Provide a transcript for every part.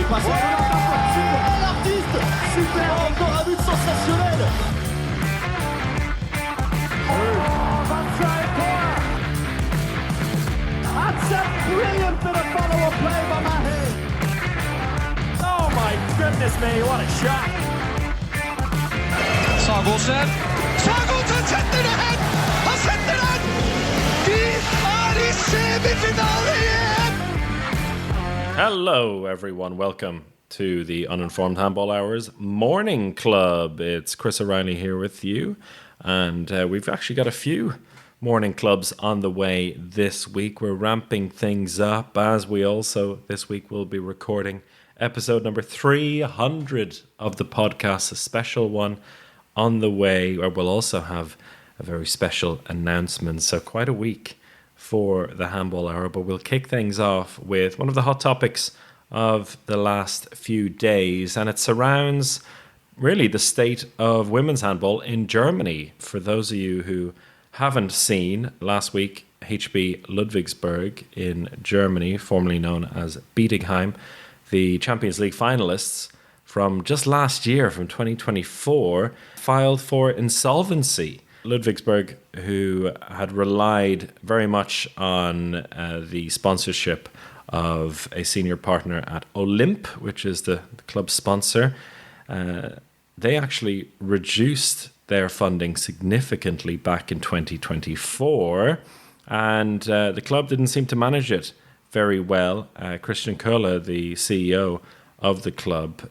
passe super, l'artiste, super, encore un but sensationnel. That's a brilliant bit of follow-up play by Mahe. Oh my goodness me, what a shot. Sagosen setter det hen! Han setter den! Vi er i semifinale igjen! Hello, everyone. Welcome to the Uninformed Handball Hours Morning Club. It's Chris O'Reilly here with you, and we've actually got a few morning clubs on the way this week. We're ramping things up, as we also this week will be recording episode number 300 of the podcast, a special one on the way, where we'll also have a very special announcement. So quite a week for the Handball Hour, but we'll kick things off with one of the hot topics of the last few days, and it surrounds really the state of women's handball in Germany. For those of you who haven't seen, last week HB Ludwigsburg in Germany, formerly known as Bietigheim, the Champions League finalists from just last year, from 2024, filed for insolvency. Ludwigsburg, who had relied very much on the sponsorship of a senior partner at Olymp, which is the club sponsor, they actually reduced their funding significantly back in 2024, and the club didn't seem to manage it very well. Christian Köhler, the CEO of the club,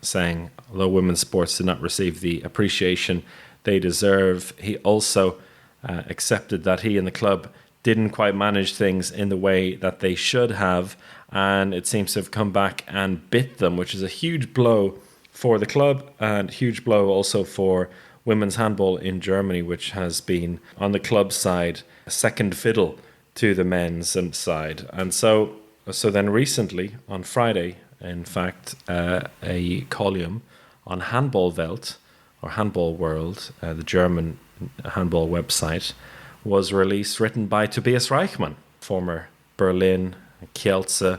saying, although women's sports did not receive the appreciation they deserve, he also accepted that he and the club didn't quite manage things in the way that they should have, and it seems to have come back and bit them, which is a huge blow for the club and huge blow also for women's handball in Germany, which has been, on the club side, a second fiddle to the men's side. And so then recently, on Friday, in fact, a column on Handball Welt, or Handball World, the German handball website, was released, written by Tobias Reichmann, former Berlin, Kielce,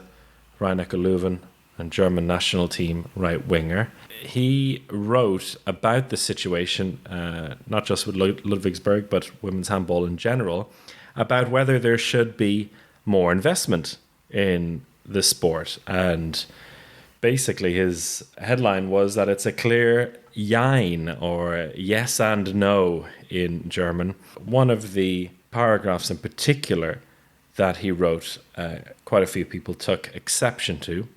Rhein-Neckar Löwen, and German national team right winger. He wrote about the situation, not just with Ludwigsburg, but women's handball in general, about whether there should be more investment in the sport. And basically his headline was that it's a clear Jein, or yes and no in German. One of the paragraphs in particular that he wrote, quite a few people took exception to,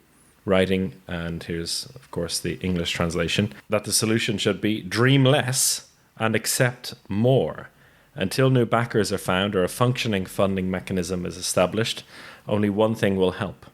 writing, and here's of course the English translation, that the solution should be dream less and accept more. Until new backers are found or a functioning funding mechanism is established, only one thing will help: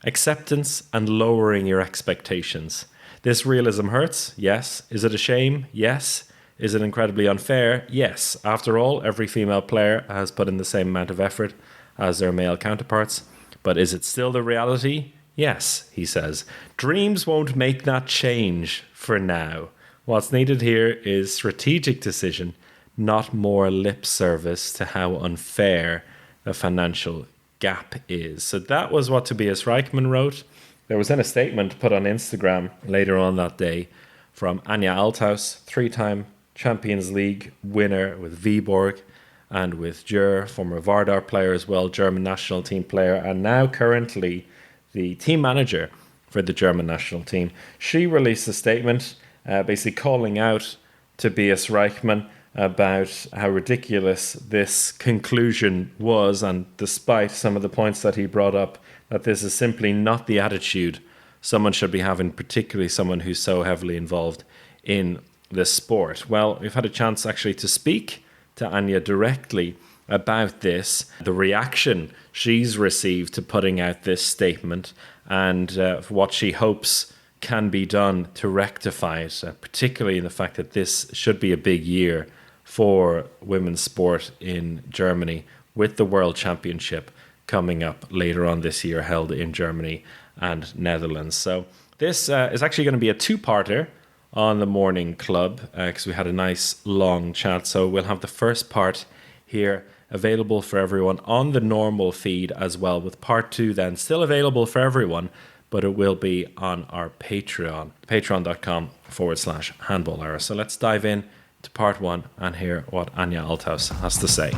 acceptance and lowering your expectations. This realism hurts, yes. Is it a shame? Yes. Is it incredibly unfair? Yes. After all, every female player has put in the same amount of effort as their male counterparts. But is it still the reality? Yes, he says. Dreams won't make that change for now. What's needed here is strategic decision, not more lip service to how unfair the financial gap is. So that was what Tobias Reichmann wrote. There was then a statement put on Instagram later on that day from Anja Althaus, three-time Champions League winner with Viborg and with Dürr, former Vardar player as well, German national team player, and now currently the team manager for the German national team. She released a statement basically calling out Tobias Reichmann about how ridiculous this conclusion was, and despite some of the points that he brought up, that this is simply not the attitude someone should be having, particularly someone who's so heavily involved in the sport. Well, we've had a chance actually to speak to Anja directly about this, the reaction she's received to putting out this statement, and what she hopes can be done to rectify it, particularly in the fact that this should be a big year for women's sport in Germany, with the World Championship coming up later on this year, held in Germany and Netherlands. So this is actually going to be a two-parter on the Morning Club, because we had a nice long chat. So we'll have the first part here available for everyone on the normal feed as well, with part two then still available for everyone, but it will be on our Patreon, patreon.com/handball hour. So let's dive in to part 1 and hear what Anja Althaus has to say.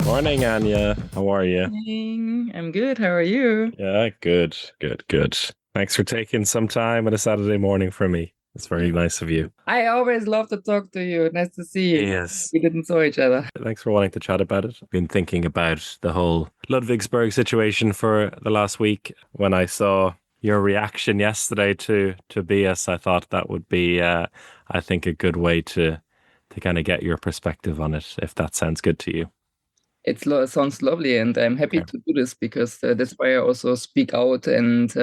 Morning, Anja. How are you? Morning. I'm good. How are you? Yeah, good. Thanks for taking some time on a Saturday morning for me. It's very nice of you. I always love to talk to you. Nice to see you. Yes. We didn't know each other. Thanks for wanting to chat about it. I've been thinking about the whole Ludwigsburg situation for the last week. When I saw your reaction yesterday to Tobias, I thought that would be, I think, a good way to kind of get your perspective on it, if that sounds good to you. It sounds lovely, and I'm happy to do this because that's why I also speak out and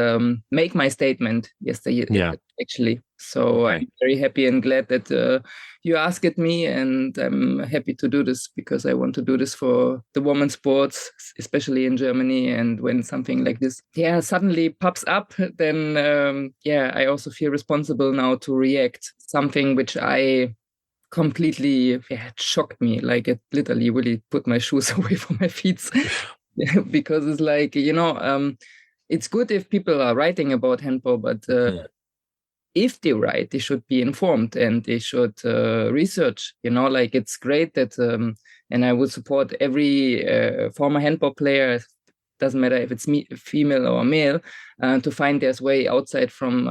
make my statement yesterday, actually. So I'm very happy and glad that you asked me, and I'm happy to do this because I want to do this for the women's sports, especially in Germany. And when something like this, suddenly pops up, then, I also feel responsible now to react. Something which I completely it shocked me. Like, it literally really put my shoes away from my feet. Because it's like, it's good if people are writing about handball, but if they write, they should be informed and they should research. Like, it's great that and I would support every former handball player, doesn't matter if it's female or male, to find their way outside from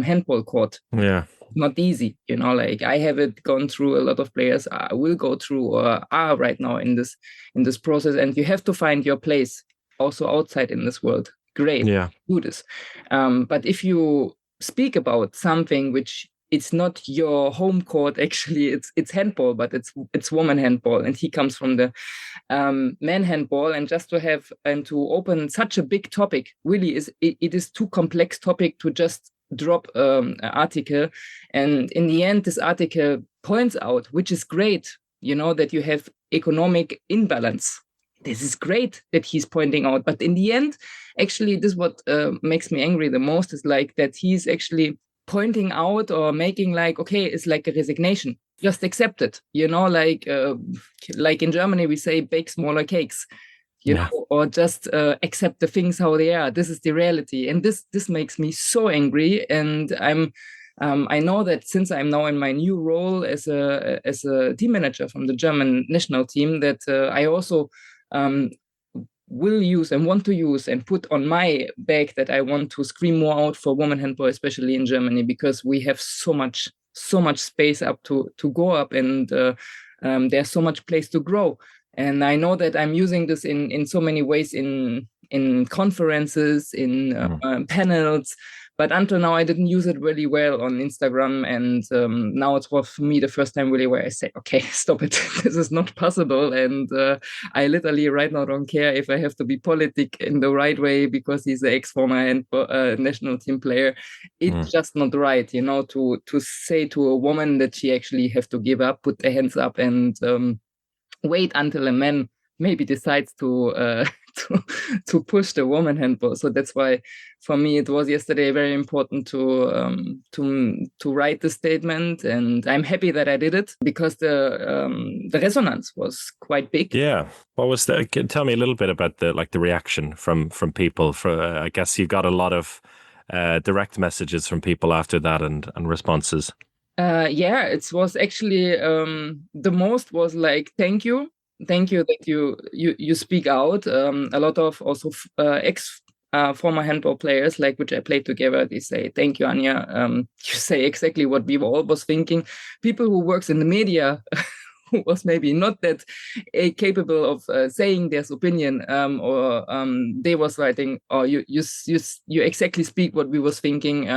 handball court. Yeah. Not easy, like I haven't gone through. A lot of players will go through or are right now in this process, and you have to find your place also outside in this world. Great, do this. But if you speak about something which it's not your home court, actually, it's handball, but it's woman handball, and he comes from the men handball, and just to have and to open such a big topic really it is too complex topic to just drop an article. And in the end, this article points out, which is great, that you have economic imbalance. This is great that he's pointing out. But in the end, actually, this is what makes me angry the most, is like that he's actually pointing out or making like, okay, it's like a resignation. Just accept it. Like in Germany, we say bake smaller cakes. Or just accept the things how they are. This is the reality, and this makes me so angry. And I know that since I'm now in my new role as a team manager from the German national team, that I also will use and want to use and put on my back that I want to scream more out for women handball, especially in Germany, because we have so much space up to go up, and there's so much place to grow. And I know that I'm using this in so many ways, in conferences, in panels, but until now I didn't use it really well on Instagram. And now it was for me the first time really where I say, okay, stop it. This is not possible. And I literally right now don't care if I have to be politic in the right way because he's the ex-former and national team player. It's just not right, to say to a woman that she actually have to give up, put her hands up, and wait until a man maybe decides to push the woman handball. So that's why, for me, it was yesterday very important to write the statement, and I'm happy that I did it because the resonance was quite big. Yeah, what was that? Tell me a little bit about the reaction from people. I guess you got a lot of direct messages from people after that and responses. It was actually the most was like, thank you that you speak out. A lot of also ex former handball players, like which I played together, they say, thank you, Anja. You say exactly what we were all was thinking. People who works in the media who was maybe not that capable of saying their opinion, or they was writing, or you exactly speak what we was thinking.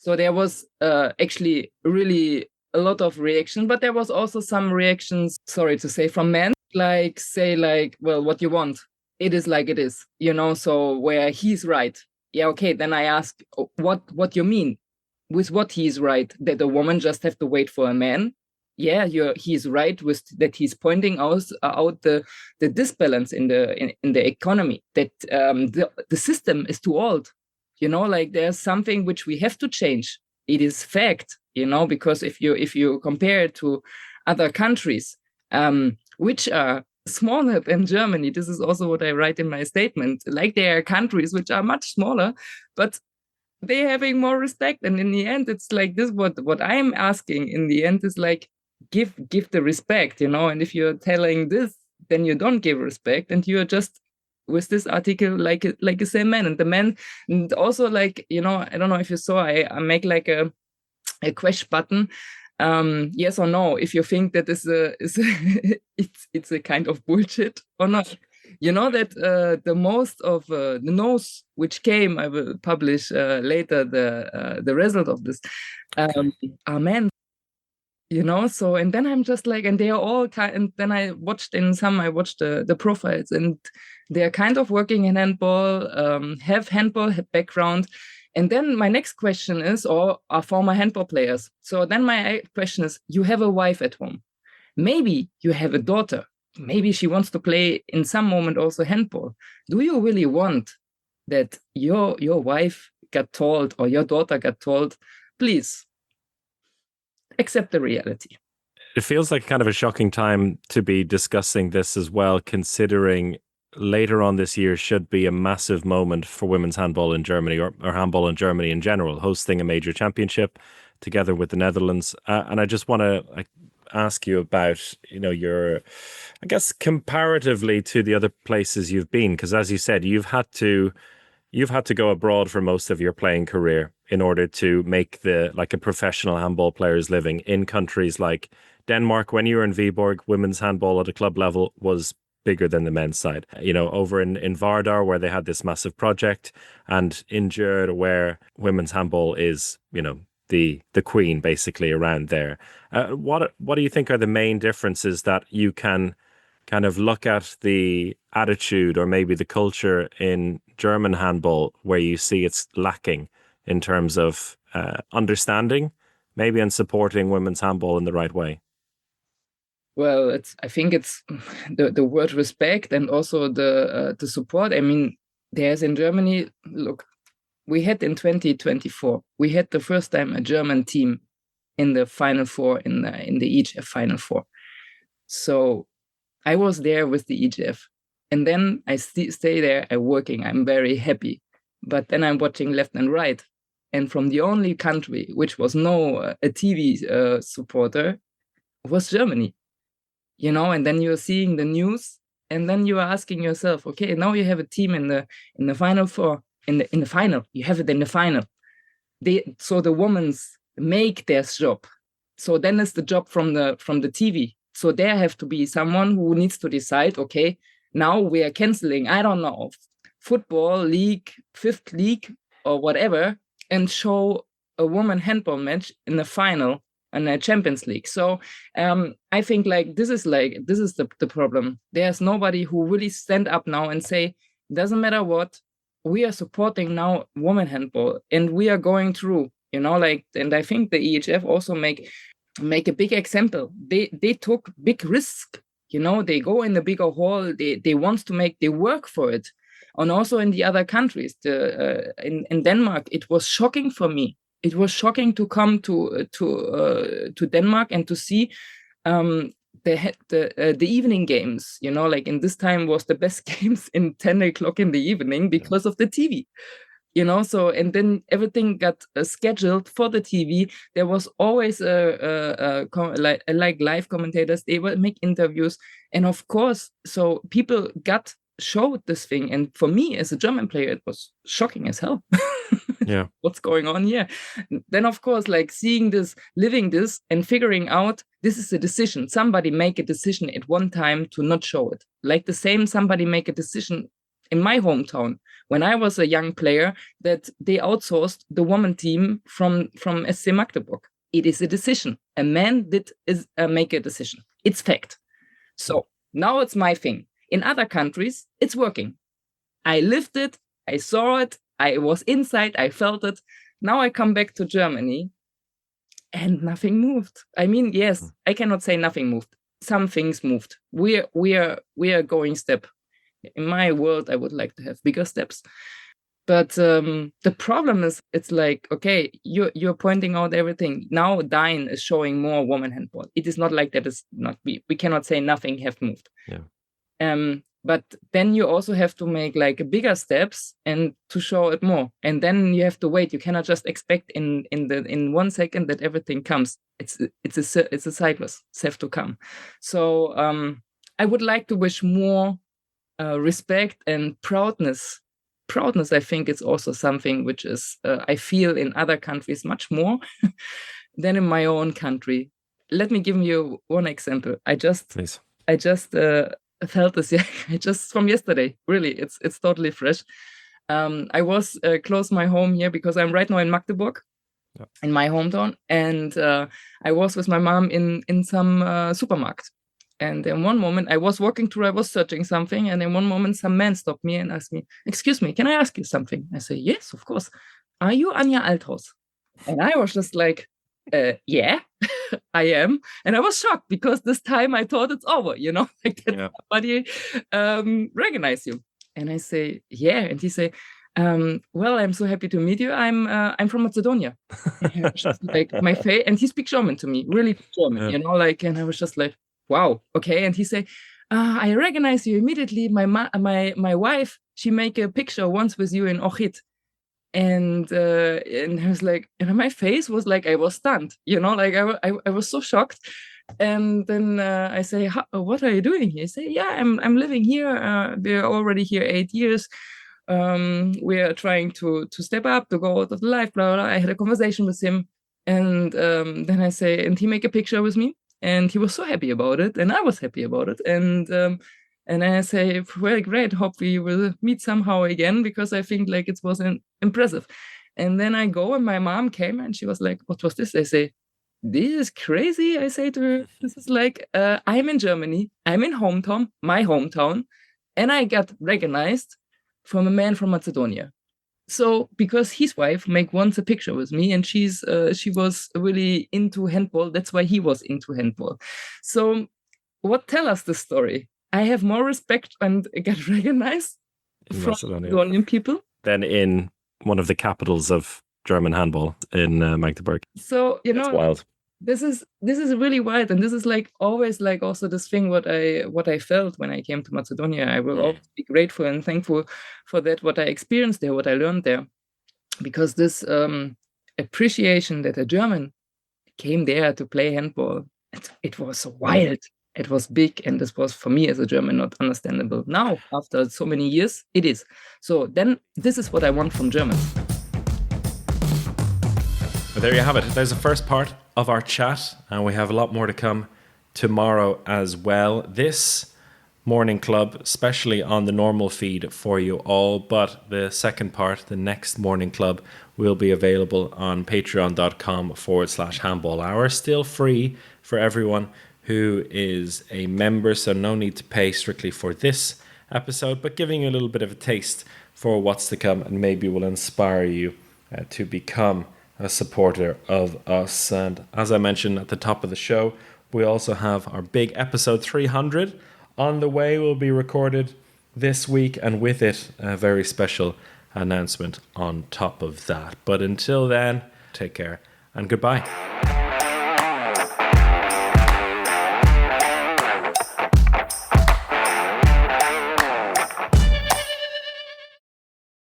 So there was actually really a lot of reaction, but there was also some reactions, sorry to say, from men, well, what you want, it is like it is, so where he's right. Yeah, okay, then I ask, what you mean with what he's right, that a woman just have to wait for a man? Yeah, he's right with that. He's pointing out the disbalance in the economy, that the system is too old. Like there's something which we have to change. It is fact, because if you compare it to other countries, which are smaller than Germany. This is also what I write in my statement. Like, there are countries which are much smaller, but they're having more respect. And in the end, it's like this, what I'm asking in the end is like, give the respect, and if you're telling this, then you don't give respect, and you're just with this article like a same man. And the man, and also, like, I don't know if you saw, I make like a question button, yes or no, if you think that is it's a kind of bullshit or not. You know that the most of the no's which came, I will publish later the result of this, are men. So, and then I'm just like, and they are all and then I watched the profiles, and they're kind of working in handball, have handball background. And then my next question is, or are former handball players. So then my question is, you have a wife at home. Maybe you have a daughter. Maybe she wants to play in some moment also handball. Do you really want that your wife got told, or your daughter got told, please accept the reality? It feels like kind of a shocking time to be discussing this as well, considering later on this year should be a massive moment for women's handball in Germany, or handball in Germany in general, hosting a major championship together with the Netherlands. And I just want to ask you about, your, I guess, comparatively to the other places you've been, because as you said, you've had to go abroad for most of your playing career in order to make a professional handball player's living in countries like Denmark. When you were in Viborg, women's handball at a club level was bigger than the men's side. Over in Vardar, where they had this massive project, and in Gjør, where women's handball is, the queen basically around there. What do you think are the main differences that you can kind of look at the attitude or maybe the culture in German handball where you see it's lacking in terms of understanding, maybe, and supporting women's handball in the right way? Well, I think it's the word respect, and also the support. I mean, there's in Germany, look, we had in 2024, we had the first time a German team in the Final Four, in the EGF Final Four. So I was there with the EGF, and then I stay there, I'm working, I'm very happy. But then I'm watching left and right. And from the only country which was a TV supporter was Germany. And then you're seeing the news, and then you are asking yourself, okay, now you have a team in the Final Four, in the final, you have it in the final. So the women's make their job. So then it's the job from the TV. So there have to be someone who needs to decide, okay, now we are canceling, I don't know, football league, fifth league or whatever, and show a woman handball match in the final and a Champions League. So I think this is the problem. There's nobody who really stand up now and say, doesn't matter what, we are supporting now women handball, and we are going through, and I think the EHF also make a big example. They took big risk, they go in the bigger hall, they want to they work for it. And also in the other countries, in Denmark, it was shocking for me. It was shocking to come to Denmark and to see the evening games. In this time was the best games in 10 o'clock in the evening because of the TV. So, and then everything got scheduled for the TV. There was always like live commentators. They would make interviews, and of course, so people showed this thing. And for me, as a German player, it was shocking as hell. Yeah, what's going on here? Then, of course, seeing this, living this, and figuring out this is a decision. Somebody make a decision at one time to not show it. Like the same, somebody make a decision in my hometown when I was a young player that they outsourced the women team from SC Magdeburg. It is a decision. A man make a decision. It's fact. So now it's my thing. In other countries, it's working. I lived it. I saw it. I was inside. I felt it. Now I come back to Germany and nothing moved. I mean, yes, I cannot say nothing moved. Some things moved. We are going step. In my world, I would like to have bigger steps. But the problem is, it's like, okay, you're pointing out everything. Now Dine is showing more women handball. It is not like that. It's not, we cannot say nothing have moved. Yeah. But then you also have to make like bigger steps and to show it more. And then you have to wait. You cannot just expect in 1 second that everything comes. It's a cyclus. It's have to come. So I would like to wish more respect and proudness. Proudness, I think, is also something which is I feel in other countries much more than in my own country. Let me give you one example. I just felt this just from yesterday. Really, it's totally fresh. I was close my home here because I'm right now in Magdeburg, in my hometown, and I was with my mom in some supermarket. And in one moment, I was walking through, I was searching something, and in one moment, some man stopped me and asked me, "Excuse me, can I ask you something?" I say, "Yes, of course. Are you Anja Althaus?" And I was just like, "Yeah, I am." And I was shocked because this time I thought it's over, like that somebody recognize you. And I say, "Yeah." And he say, "Well, I'm so happy to meet you. I'm from Macedonia." And just like my face, and he speaks German to me, really German, and I was just like, wow, okay. And he say, "I recognize you immediately. My wife, she make a picture once with you in Ochit." And I was like, and my face was like I was stunned, like I was so shocked. And then I say, "What are you doing here?" He say, "Yeah, I'm living here. We're already here 8 years. We are trying to step up, to go out of the life, blah, blah, blah." I had a conversation with him, and then I say, and he make a picture with me, and he was so happy about it, and I was happy about it, and I say, "Well, great. Hope we will meet somehow again," because I think like it was impressive. And then I go, and my mom came, and she was like, "What was this?" I say, "This is crazy." I say to her, "This is like I'm in Germany. I'm in my hometown, and I got recognized from a man from Macedonia." So because his wife make once a picture with me, and she was really into handball. That's why he was into handball. So what tell us the story? I have more respect and get recognized from Macedonian people than in one of the capitals of German handball in Magdeburg. So it's wild. This is really wild, and this is like always like also this thing what I felt when I came to Macedonia. I will always be grateful and thankful for that, what I experienced there, what I learned there, because this appreciation that a German came there to play handball, it was wild. It was big, and this was for me as a German not understandable. Now, after so many years, it is. So then this is what I want from Germans. Well, there you have it. There's the first part of our chat, and we have a lot more to come tomorrow as well. This morning club, especially on the normal feed for you all, but the second part, the next morning club, will be available on patreon.com/handball hour. Still free for everyone who is a member, so no need to pay strictly for this episode, but giving you a little bit of a taste for what's to come, and maybe will inspire you to become a supporter of us. And as I mentioned at the top of the show, we also have our big episode 300 on the way. Will be recorded this week, and with it a very special announcement on top of that. But until then, take care and goodbye.